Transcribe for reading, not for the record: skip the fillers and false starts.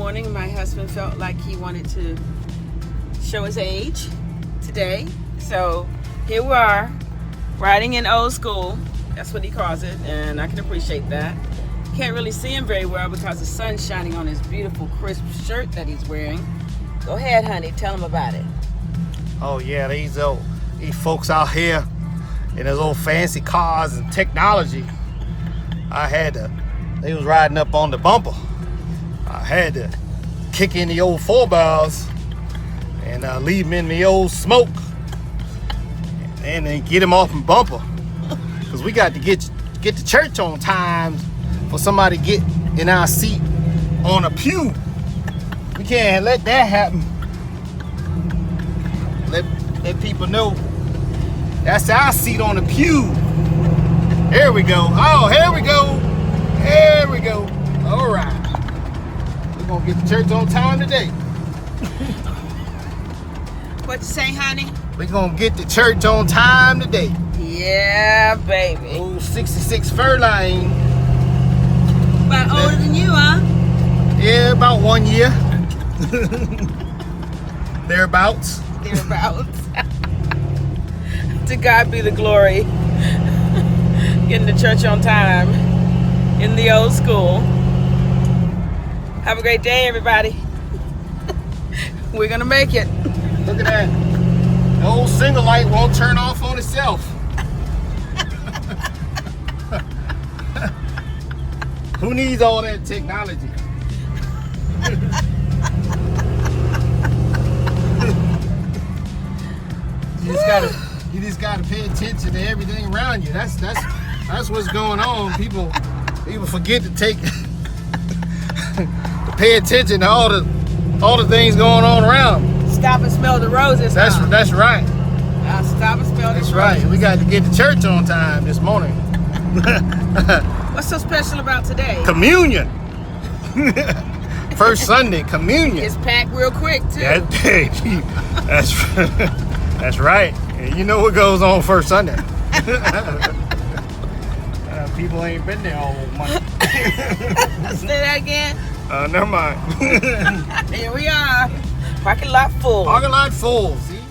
morning, my husband felt like he wanted to show his age today. So here we are, riding in old school. That's what he calls it, and I can appreciate that. Can't really see him very well because the sun's shining on his beautiful crisp shirt that he's wearing. Go ahead, honey, tell him about it. Oh yeah, these folks out here in those old fancy cars and technology. They was riding up on the bumper. I had to kick in the old 4-bars and leave them in the old smoke and then get them off the bumper. Cause we got to get to church on time for somebody to get in our seat on a pew. We can't let that happen. Let people know that's our seat on the pew. Here we go. Oh, here we go. There we go. All right. We're gonna get to church on time today. What you say, honey? We're gonna get to church on time today. Yeah, baby. Old 66 Furlane. About older than you, huh? Yeah, about 1 year. Thereabouts. Thereabouts. To God be the glory. Getting to church on time in the old school. Have a great day, everybody. We're gonna make it. Look at that. The old single light won't turn off on itself. Who needs all that technology? You just gotta pay attention to everything around you. That's what's going on. People forget to to pay attention to all the things going on around them. Stop and smell the roses. That's right. Stop and smell the roses. That's right. We got to get to church on time this morning. What's so special about today? Communion. First Sunday, communion. It's packed real quick too. That's right. And you know what goes on first Sunday. People ain't been there all month. Say that again. Never mind. Here we are. Parking lot full. Parking lot full. See?